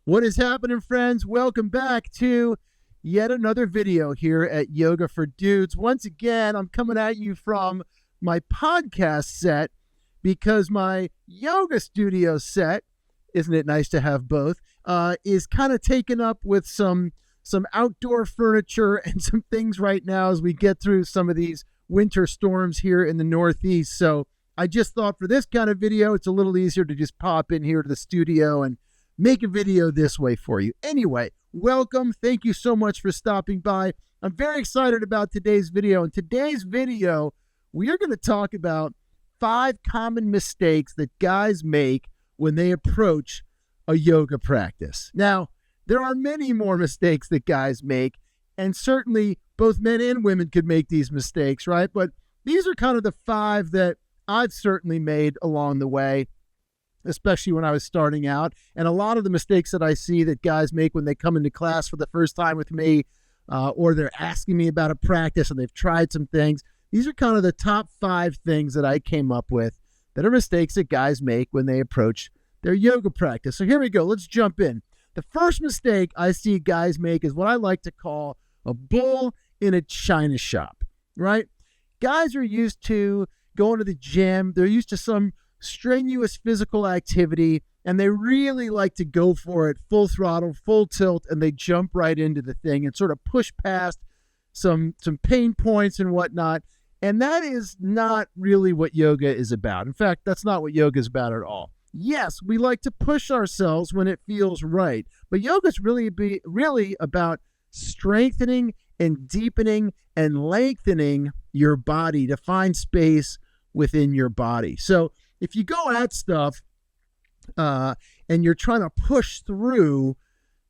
What is happening, friends? Welcome back to yet another video here at Yoga for Dudes. Once again, I'm coming at you from my podcast set because my yoga studio set, isn't it nice to have both, is kind of taken up with some outdoor furniture and some things right now as we get through some of these winter storms here in the Northeast. So I just thought for this kind of video, it's a little easier to just pop in here to the studio and make a video this way for you. Anyway, welcome. Thank you so much for stopping by. I'm very excited about today's video. In today's video, we are going to talk about 5 common mistakes that guys make when they approach a yoga practice. Now, there are many more mistakes that guys make, and certainly both men and women could make these mistakes, right? But these are kind of the 5 that I've certainly made along the way, especially when I was starting out. And a lot of the mistakes that I see that guys make when they come into class for the first time with me, or they're asking me about a practice and they've tried some things, these are kind of the top 5 things that I came up with that are mistakes that guys make when they approach their yoga practice. So here we go. Let's jump in. The first mistake I see guys make is what I like to call a bull in a china shop, right? Guys are used to going to the gym. They're used to some strenuous physical activity, and they really like to go for it full throttle, full tilt, and they jump right into the thing and sort of push past some pain points and whatnot. And that is not really what yoga is about. In fact, that's not what yoga is about at all. Yes, we like to push ourselves when it feels right, but yoga is really about strengthening and deepening and lengthening your body to find space within your body. So if you go at stuff and you're trying to push through,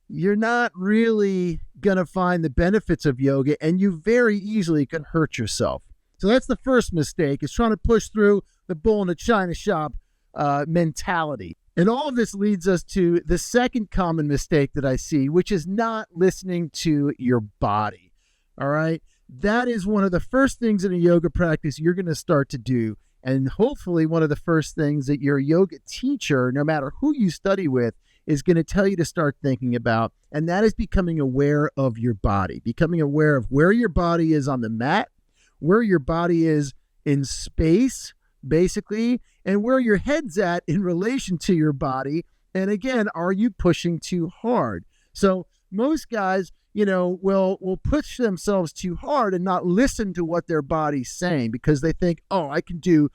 you're not really going to find the benefits of yoga, and you very easily can hurt yourself. So that's the first mistake, is trying to push through the bull in a china shop mentality. And all of this leads us to the second common mistake that I see, which is not listening to your body. All right. That is one of the first things in a yoga practice you're going to start to do. And hopefully one of the first things that your yoga teacher, no matter who you study with, is going to tell you to start thinking about. And that is becoming aware of your body, becoming aware of where your body is on the mat, where your body is in space, basically, and where your head's at in relation to your body. And again, are you pushing too hard? So most guys, will push themselves too hard and not listen to what their body's saying, because they think, oh, I can do,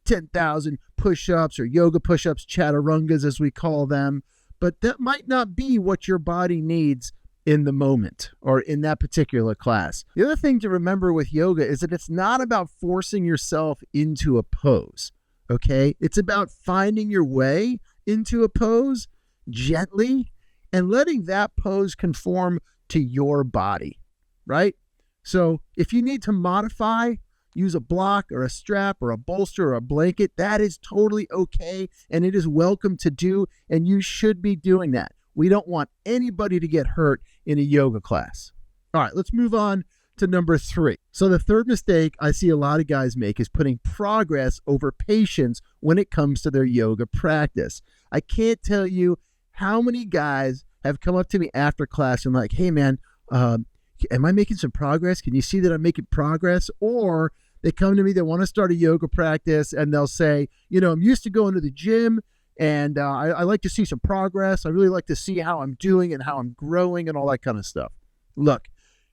10,000 push-ups or yoga push-ups, chaturangas as we call them. But that might not be what your body needs in the moment or in that particular class. The other thing to remember with yoga is that it's not about forcing yourself into a pose, okay? It's about finding your way into a pose gently and letting that pose conform to your body, right? So if you need to modify, use a block or a strap or a bolster or a blanket, that is totally okay, and it is welcome to do, and you should be doing that. We don't want anybody to get hurt in a yoga class. All right, let's move on to number 3. So the third mistake I see a lot of guys make is putting progress over patience when it comes to their yoga practice. I can't tell you how many guys have come up to me after class and like, hey man, am I making some progress? Can you see that I'm making progress? Or they come to me, they want to start a yoga practice, and they'll say, I'm used to going to the gym, and I like to see some progress. I really like to see how I'm doing and how I'm growing and all that kind of stuff. Look,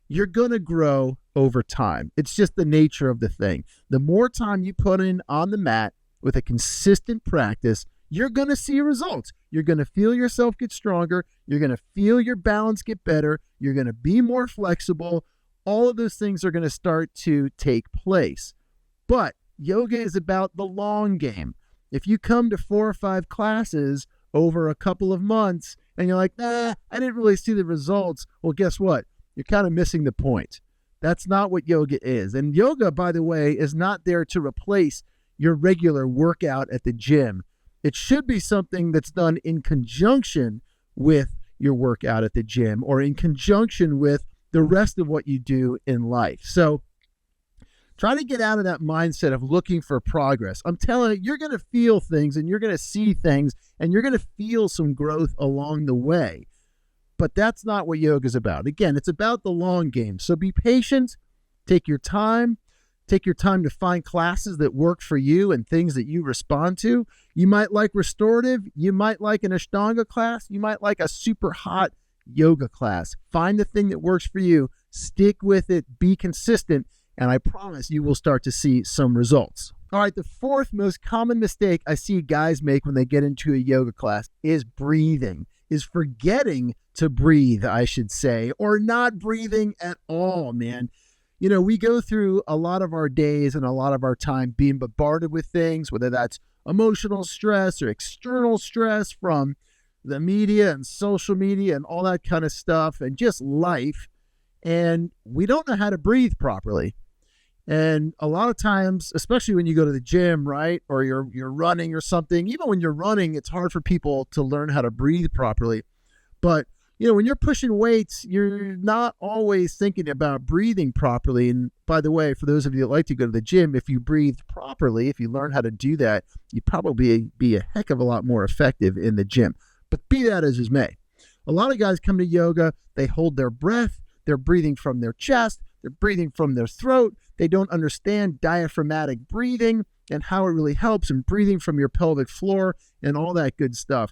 you're going to grow over time. It's just the nature of the thing. The more time you put in on the mat with a consistent practice, you're going to see results. You're going to feel yourself get stronger. You're going to feel your balance get better. You're going to be more flexible. All of those things are going to start to take place. But yoga is about the long game. If you come to 4 or 5 classes over a couple of months and you're like, I didn't really see the results, well, guess what? You're kind of missing the point. That's not what yoga is. And yoga, by the way, is not there to replace your regular workout at the gym. It should be something that's done in conjunction with your workout at the gym or in conjunction with the rest of what you do in life. So Try to get out of that mindset of looking for progress. I'm telling you, you're going to feel things and you're going to see things and you're going to feel some growth along the way. But that's not what yoga is about. Again, it's about the long game. So be patient, take your time. Take your time to find classes that work for you and things that you respond to. You might like restorative. You might like an Ashtanga class. You might like a super hot yoga class. Find the thing that works for you. Stick with it. Be consistent. And I promise you will start to see some results. All right, the fourth most common mistake I see guys make when they get into a yoga class is breathing, is forgetting to breathe, I should say, or not breathing at all, man. You know, we go through a lot of our days and a lot of our time being bombarded with things, whether that's emotional stress or external stress from the media and social media and all that kind of stuff and just life. And we don't know how to breathe properly. And a lot of times, especially when you go to the gym, right, or you're running or something, even when you're running, it's hard for people to learn how to breathe properly. But you know, when you're pushing weights, you're not always thinking about breathing properly. And by the way, for those of you that like to go to the gym, if you breathed properly, if you learn how to do that, you'd probably be a heck of a lot more effective in the gym. But be that as it may, a lot of guys come to yoga, they hold their breath, they're breathing from their chest, they're breathing from their throat. They don't understand diaphragmatic breathing and how it really helps, and breathing from your pelvic floor and all that good stuff.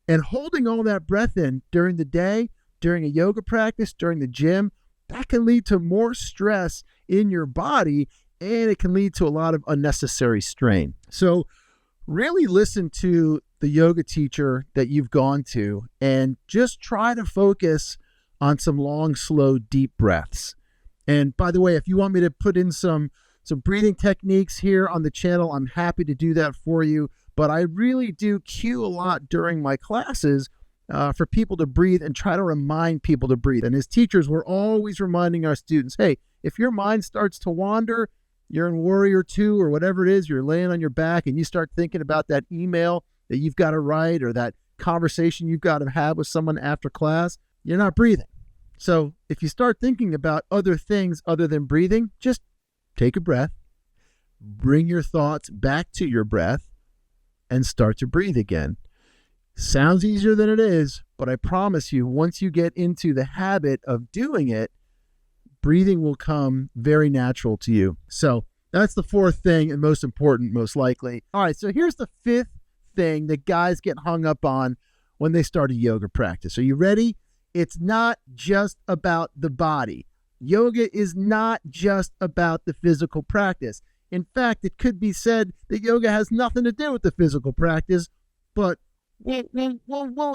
And holding all that breath in during the day, during a yoga practice, during the gym, that can lead to more stress in your body, and it can lead to a lot of unnecessary strain. So really listen to the yoga teacher that you've gone to and just try to focus on some long, slow, deep breaths. And by the way, if you want me to put in some breathing techniques here on the channel, I'm happy to do that for you. But I really do cue a lot during my classes for people to breathe and try to remind people to breathe. And as teachers, we're always reminding our students, hey, if your mind starts to wander, you're in Warrior 2 or whatever it is, you're laying on your back and you start thinking about that email that you've got to write or that conversation you've got to have with someone after class, you're not breathing. So if you start thinking about other things other than breathing, just take a breath, bring your thoughts back to your breath, and start to breathe again. Sounds easier than it is, but I promise you, once you get into the habit of doing it, breathing will come very natural to you. So that's the fourth thing and most important, most likely. All right, so here's the fifth thing that guys get hung up on when they start a yoga practice. Are you ready? It's not just about the body. Yoga is not just about the physical practice. In fact, it could be said that yoga has nothing to do with the physical practice, but we'll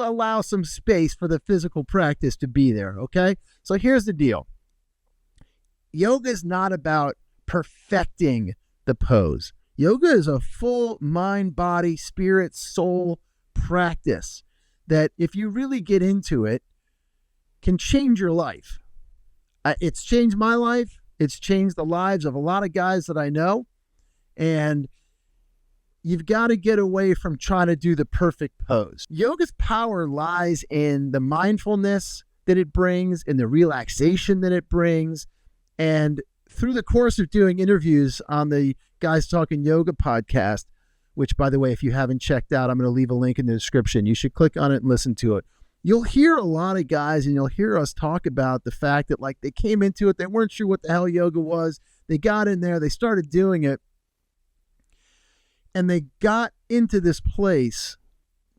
allow some space for the physical practice to be there, okay? So here's the deal. Yoga is not about perfecting the pose. Yoga is a full mind, body, spirit, soul practice that if you really get into it, can change your life. It's changed my life. It's changed the lives of a lot of guys that I know. And you've got to get away from trying to do the perfect pose. Yoga's power lies in the mindfulness that it brings, in the relaxation that it brings. And through the course of doing interviews on the Guys Talking Yoga podcast, which, by the way, if you haven't checked out, I'm going to leave a link in the description. You should click on it and listen to it. You'll hear a lot of guys and you'll hear us talk about the fact that like they came into it, they weren't sure what the hell yoga was. They got in there, they started doing it, and they got into this place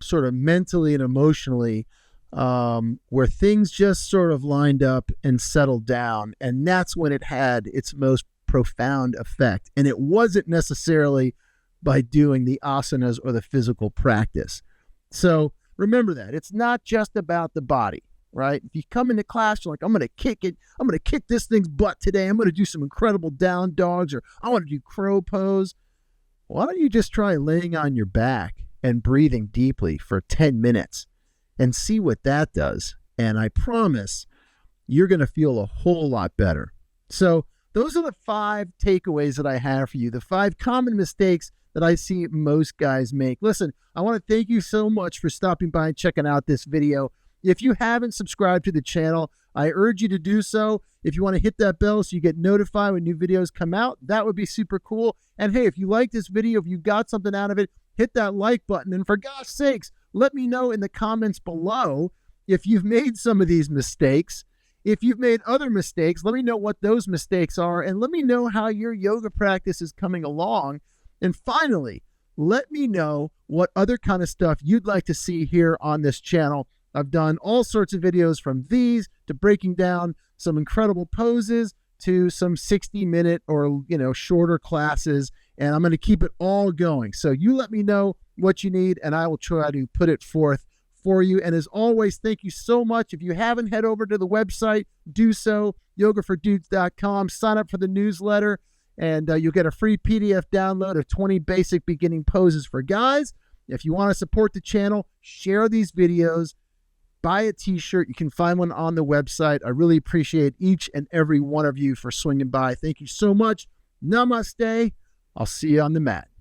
sort of mentally and emotionally where things just sort of lined up and settled down. And that's when it had its most profound effect. And it wasn't necessarily by doing the asanas or the physical practice. So remember that. It's not just about the body, right? If you come into class, you're like, I'm going to kick it. I'm going to kick this thing's butt today. I'm going to do some incredible down dogs, or I want to do crow pose. Why don't you just try laying on your back and breathing deeply for 10 minutes and see what that does? And I promise you're going to feel a whole lot better. So those are the 5 takeaways that I have for you, the 5 common mistakes that I see most guys make. Listen, I want to thank you so much for stopping by and checking out this video. If you haven't subscribed to the channel, I urge you to do so. If you want to hit that bell so you get notified when new videos come out, that would be super cool. And hey, if you like this video, if you got something out of it, hit that like button. And for gosh sakes, let me know in the comments below if you've made some of these mistakes. If you've made other mistakes, let me know what those mistakes are, and let me know how your yoga practice is coming along. And finally, let me know what other kind of stuff you'd like to see here on this channel. I've done all sorts of videos from these to breaking down some incredible poses to some 60-minute or, shorter classes, and I'm going to keep it all going. So you let me know what you need, and I will try to put it forth for you. And as always, thank you so much. If you haven't, head over to the website, do so, yogafordudes.com, sign up for the newsletter, and you'll get a free PDF download of 20 basic beginning poses for guys. If you want to support the channel, share these videos, buy a t-shirt. You can find one on the website. I really appreciate each and every one of you for swinging by. Thank you so much. Namaste. I'll see you on the mat.